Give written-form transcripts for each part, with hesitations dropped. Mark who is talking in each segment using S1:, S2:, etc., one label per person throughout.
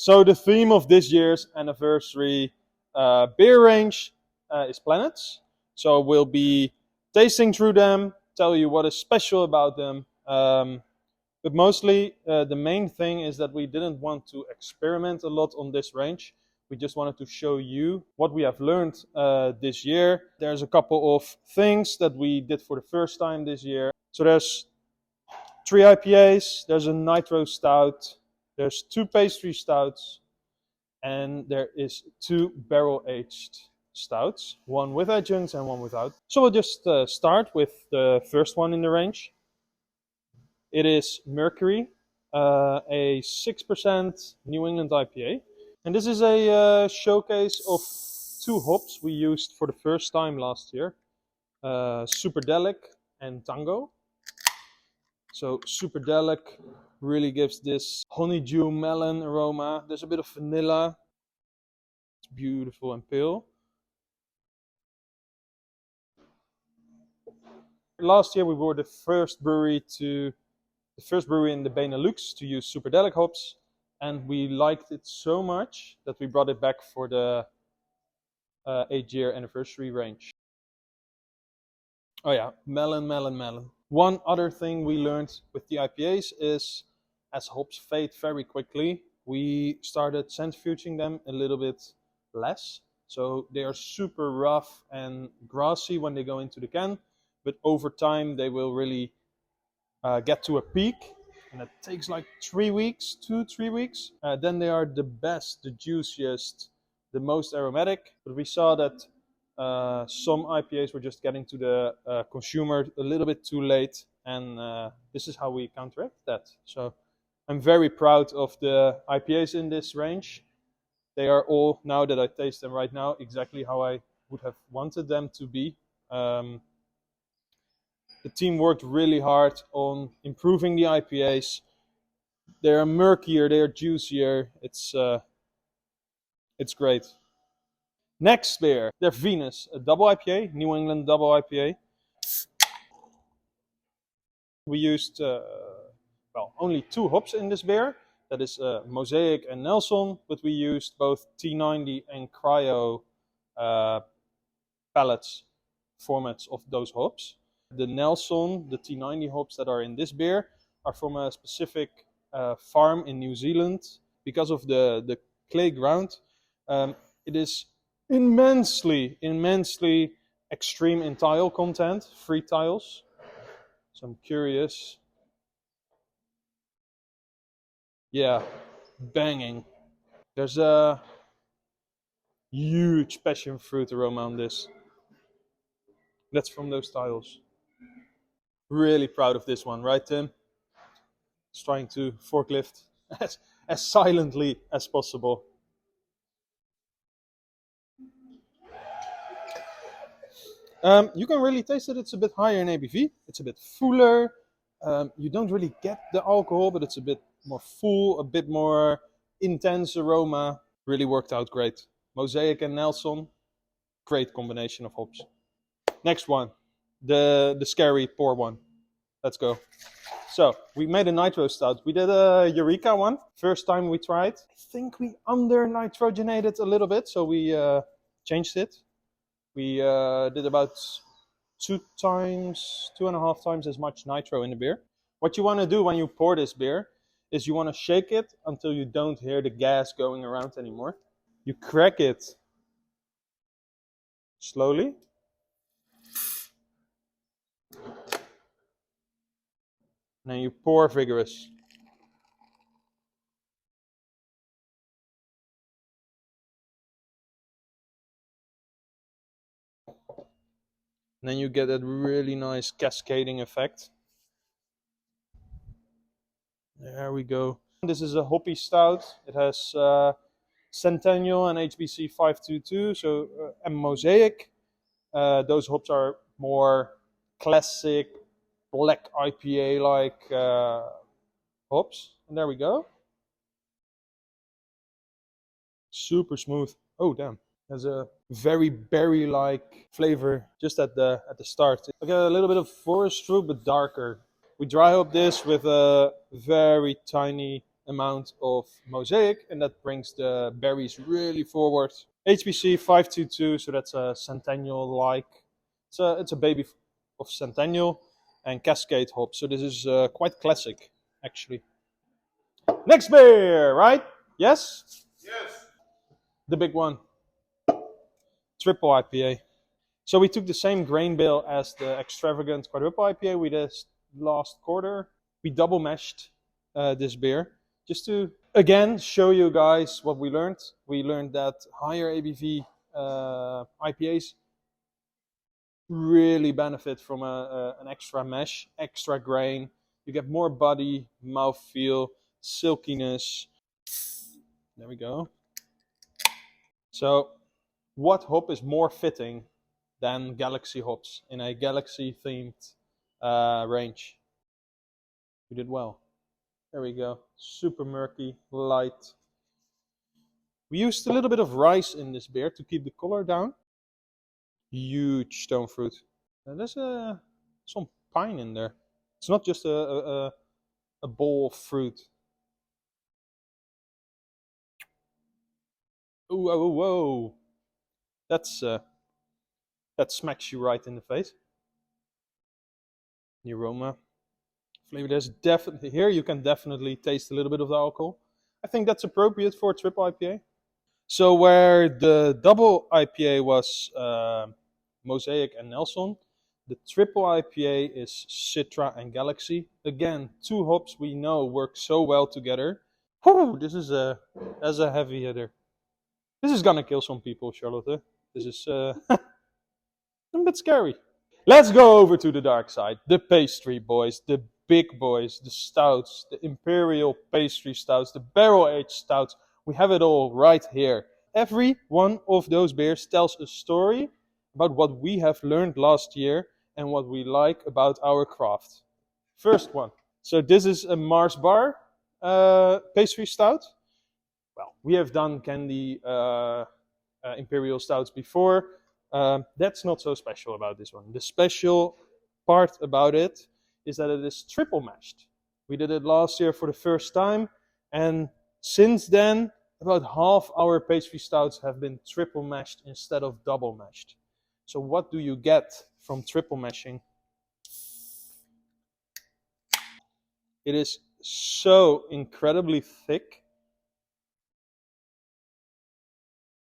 S1: So the theme of this year's anniversary beer range is planets. So we'll be tasting through them, tell you what is special about them. But mostly the main thing is that we didn't want to experiment a lot on this range. We just wanted to show you what we have learned this year. There's a couple of things that we did for the first time this year. So there's 3 IPAs, there's a Nitro Stout, there's 2 Pastry Stouts, and there is 2 barrel-aged stouts, one with adjuncts and one without. So we'll just start with the first one in the range. It is Mercury, a 6% New England IPA. And this is a showcase of 2 hops we used for the first time last year. Superdelic and Tango. So Superdelic really gives this honeydew melon aroma. There's a bit of vanilla. It's beautiful and pale. Last year we were the first brewery in the Benelux to use Superdelic hops, and we liked it so much that we brought it back for the 8-year anniversary range. Oh yeah, melon. One other thing we learned with the IPAs is, as hops fade very quickly, we started centrifuging them a little bit less. So they are super rough and grassy when they go into the can, but over time they will really get to a peak, and it takes like 3 weeks, 2-3 weeks. Then they are the best, the juiciest, the most aromatic. But we saw that some IPAs were just getting to the consumer a little bit too late, and this is how we counteract that. So I'm very proud of the IPAs in this range. They are all, now that I taste them right now, exactly how I would have wanted them to be. The team worked really hard on improving the IPAs. They are murkier, they are juicier. It's great. Next beer, they're Venus, a double IPA, New England double IPA. We used only 2 hops in this beer. That is Mosaic and Nelson, but we used both T90 and Cryo pallets formats of those hops. The Nelson, the T90 hops that are in this beer are from a specific farm in New Zealand. Because of the clay ground, it is immensely extreme in tile content, free tiles. So I'm curious. Yeah, banging. There's a huge passion fruit aroma on this. That's from those tiles. Really proud of this one, right, Tim? It's trying to forklift as silently as possible. You can really taste it. It's a bit higher in ABV. It's a bit fuller. You don't really get the alcohol, but it's a bit more full, a bit more intense aroma. Really worked out great. Mosaic and Nelson, great combination of hops. Next one, the scary pour one. Let's go. So we made a Nitro Stout. We did a Eureka one. First time we tried. I think we under nitrogenated a little bit, so we changed it. We did about 2.5 times as much nitro in the beer. What you want to do when you pour this beer is you want to shake it until you don't hear the gas going around anymore. You crack it slowly. And then you pour vigorous. And then you get that really nice cascading effect. There we go. This is a Hoppy Stout. It has Centennial and HBC 522, so and Mosaic. Those hops are more classic black IPA-like hops. And there we go. Super smooth. Oh, damn. Has a very berry-like flavor just at the start. I got a little bit of forest fruit, but darker. We dry hop this with a very tiny amount of mosaic, and that brings the berries really forward. HBC 522, so that's a Centennial-like. It's a baby of Centennial, and Cascade hop. So this is quite classic, actually. Next beer, right? Yes?
S2: Yes.
S1: The big one. Triple IPA. So we took the same grain bill as the extravagant quadruple IPA we did last quarter. We double mashed this beer just to again show you guys what we learned. We learned that higher ABV IPAs really benefit from an extra mash, extra grain. You get more body, mouthfeel, silkiness. There we go. So what hop is more fitting than Galaxy hops in a Galaxy themed range? We did well. There we go. Super murky, light. We used a little bit of rice in this beer to keep the color down. Huge stone fruit. And there's some pine in there. It's not just a bowl of fruit. Ooh, whoa, whoa. That smacks you right in the face. The aroma. Flavor, there's definitely, here you can definitely taste a little bit of the alcohol. I think that's appropriate for a triple IPA. So where the double IPA was Mosaic and Nelson, the triple IPA is Citra and Galaxy. Again, two hops we know work so well together. Whew, that's a heavy hitter. This is gonna kill some people, Charlotte. This is a bit scary. Let's go over to the dark side. The pastry boys, the big boys, the stouts, the imperial pastry stouts, the barrel-aged stouts. We have it all right here. Every one of those beers tells a story about what we have learned last year and what we like about our craft. First one. So this is a Mars Bar pastry stout. Well, we have done candy imperial stouts before. That's not so special about this one. The special part about it is that it is triple mashed. We did it last year for the first time, and since then, about half our pastry stouts have been triple mashed instead of double mashed. So what do you get from triple mashing? It is so incredibly thick.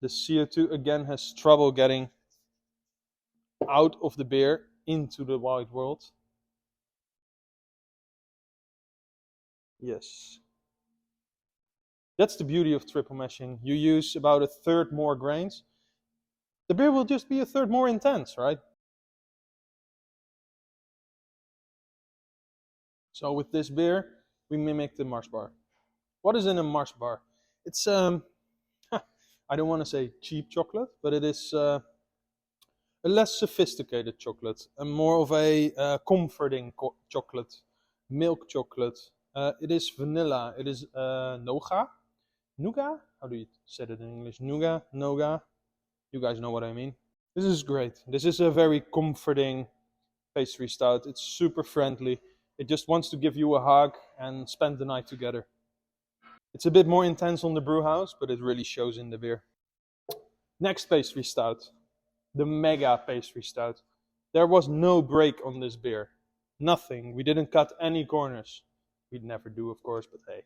S1: The CO2 again has trouble getting out of the beer into the wide world. Yes. That's the beauty of triple mashing. You use about a third more grains. The beer will just be a third more intense, right? So with this beer, we mimic the Mars Bar. What is in a Mars Bar? It's, I don't want to say cheap chocolate, but it is a less sophisticated chocolate, and more of a comforting chocolate, milk chocolate. It is vanilla. It is nougat. Nougat? How do you say that in English? Nougat? Nougat? You guys know what I mean. This is great. This is a very comforting pastry stout. It's super friendly. It just wants to give you a hug and spend the night together. It's a bit more intense on the brew house, but it really shows in the beer. Next pastry stout. The mega pastry stout. There was no break on this beer. Nothing. We didn't cut any corners. We'd never do, of course, but hey.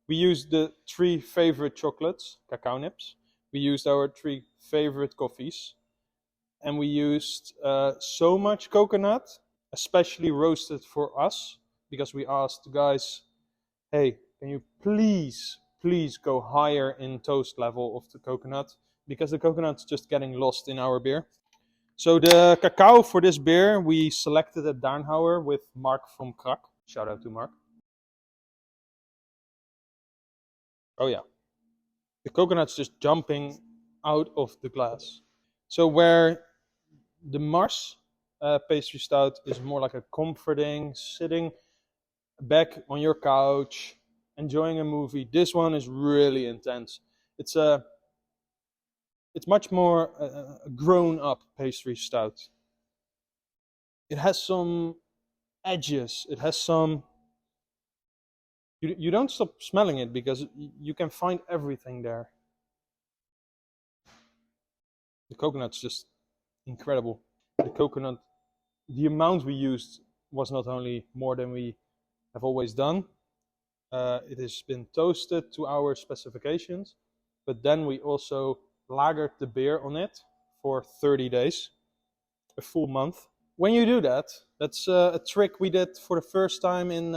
S1: We used the 3 favorite chocolates, cacao nips. We used our 3 favorite coffees. And we used so much coconut, especially roasted for us, because we asked the guys, hey, can you please go higher in toast level of the coconut, because the coconut's just getting lost in our beer. So the cacao for this beer, we selected at Darnhauer with Mark from Krak. Shout out to Mark. Oh yeah. The coconut's just jumping out of the glass. So where the Mars pastry stout is more like a comforting, sitting back on your couch, enjoying a movie. This one is really intense. It's much more a grown-up pastry stout. It has some edges. It has some You don't stop smelling it because you can find everything there. The coconut's just incredible. The coconut, the amount we used was not only more than we have always done. It has been toasted to our specifications, but then we also lagered the beer on it for 30 days, a full month. When you do that, that's a trick we did for the first time in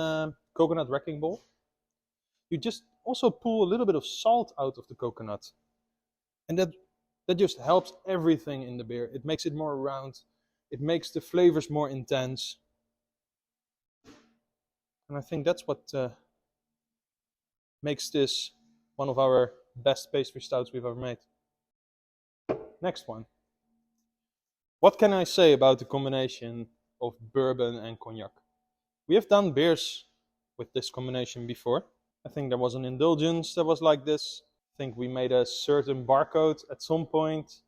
S1: Coconut Wrecking Ball. You just also pull a little bit of salt out of the coconut, and that just helps everything in the beer. It makes it more round, it makes the flavors more intense, and I think that's what makes this one of our best pastry stouts we've ever made. Next one. What can I say about the combination of bourbon and cognac? We have done beers with this combination before. I think there was an indulgence that was like this. I think we made a certain barcode at some point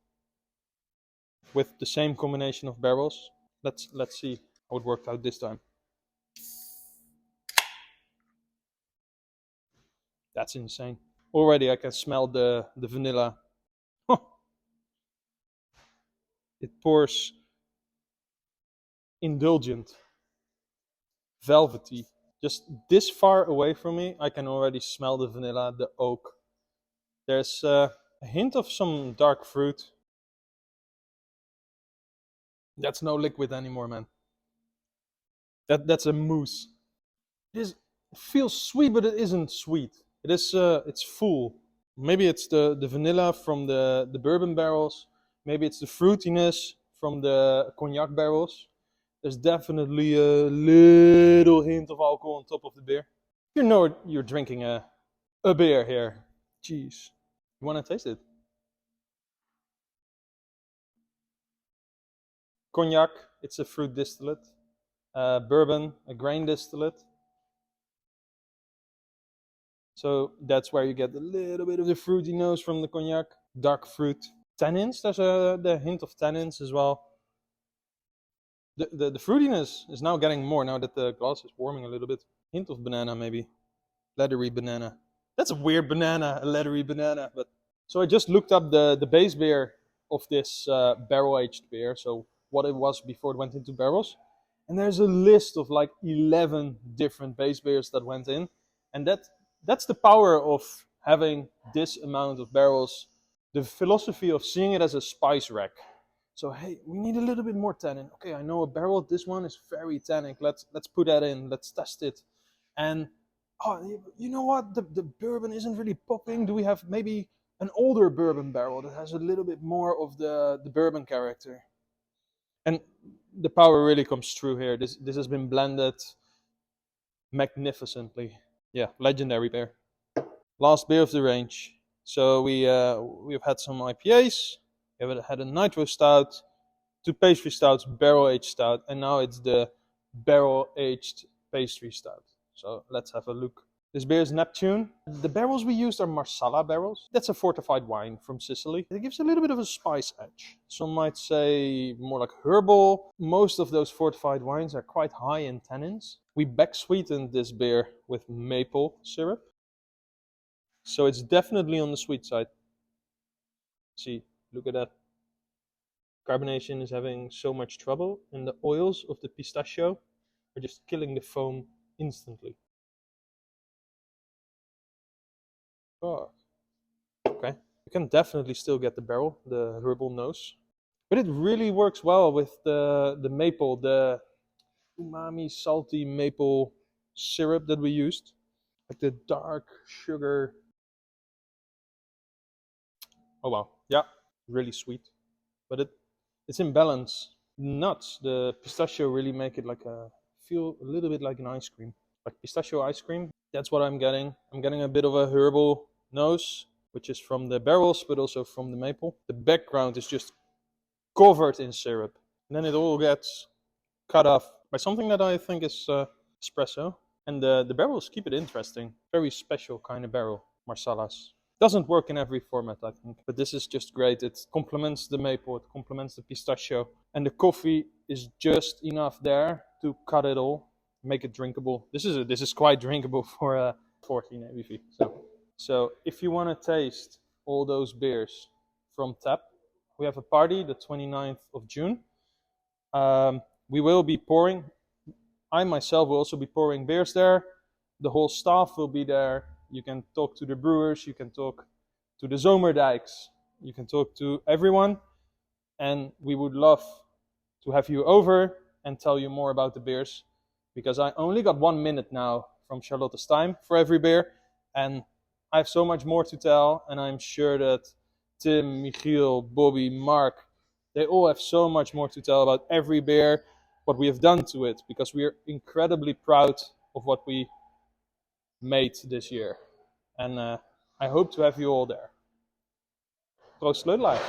S1: with the same combination of barrels. Let's see how it worked out this time. That's insane. Already I can smell the vanilla. It pours indulgent, velvety. Just this far away from me, I can already smell the vanilla, the oak. There's a hint of some dark fruit. That's no liquid anymore, man. That's a mousse. It feels sweet, but it isn't sweet. It is. It's full. Maybe it's the vanilla from the bourbon barrels. Maybe it's the fruitiness from the cognac barrels. There's definitely a little hint of alcohol on top of the beer. You know you're drinking a beer here. Jeez. You want to taste it? Cognac, it's a fruit distillate. Bourbon, a grain distillate. So that's where you get a little bit of the fruity nose from the cognac. Dark fruit. Tannins, there's the hint of tannins as well. The fruitiness is now getting more now that the glass is warming a little bit. Hint of banana maybe. Leathery banana. That's a weird banana, a leathery banana. But so I just looked up the base beer of this barrel-aged beer. So what it was before it went into barrels. And there's a list of like 11 different base beers that went in. And that's the power of having this amount of barrels. The philosophy of seeing it as a spice rack. So hey, we need a little bit more tannin. Okay, I know a barrel. This one is very tannic. Let's put that in. Let's test it. And oh, you know what? The bourbon isn't really popping. Do we have maybe an older bourbon barrel that has a little bit more of the bourbon character? And the power really comes through here. This has been blended magnificently. Yeah, legendary beer. Last beer of the range. So we've had some IPAs. We had a Nitro Stout, 2 pastry stouts, barrel-aged stout, and now it's the barrel-aged pastry stout. So let's have a look. This beer is Neptune. The barrels we used are Marsala barrels. That's a fortified wine from Sicily. It gives a little bit of a spice edge. Some might say more like herbal. Most of those fortified wines are quite high in tannins. We back-sweetened this beer with maple syrup. So it's definitely on the sweet side. See, look at that. Carbonation is having so much trouble, and the oils of the pistachio are just killing the foam instantly. Oh, okay. You can definitely still get the barrel, the herbal nose. But it really works well with the maple, the umami, salty maple syrup that we used. Like the dark sugar. Oh wow, yeah, really sweet. But it's in balance. Nuts, the pistachio really make it feel a little bit like an ice cream. Like pistachio ice cream. That's what I'm getting. I'm getting a bit of a herbal nose, which is from the barrels, but also from the maple. The background is just covered in syrup. And then it all gets cut off by something that I think is espresso. And the barrels keep it interesting. Very special kind of barrel, Marsalas. Doesn't work in every format, I think, but this is just great. It complements the maple, it complements the pistachio, and the coffee is just enough there to cut it all, make it drinkable. This is quite drinkable for 14 ABV. So if you want to taste all those beers from tap, we have a party the 29th of June. We will be pouring. I myself will also be pouring beers there. The whole staff will be there. You can talk to the brewers. You can talk to the Zomerdijks. You can talk to everyone. And we would love to have you over and tell you more about the beers. Because I only got 1 minute now from Charlotte's time for every beer. And I have so much more to tell. And I'm sure that Tim, Michiel, Bobby, Mark, they all have so much more to tell about every beer, what we have done to it, because we are incredibly proud of what we made this year. And I hope to have you all there. Proost Sleutelij.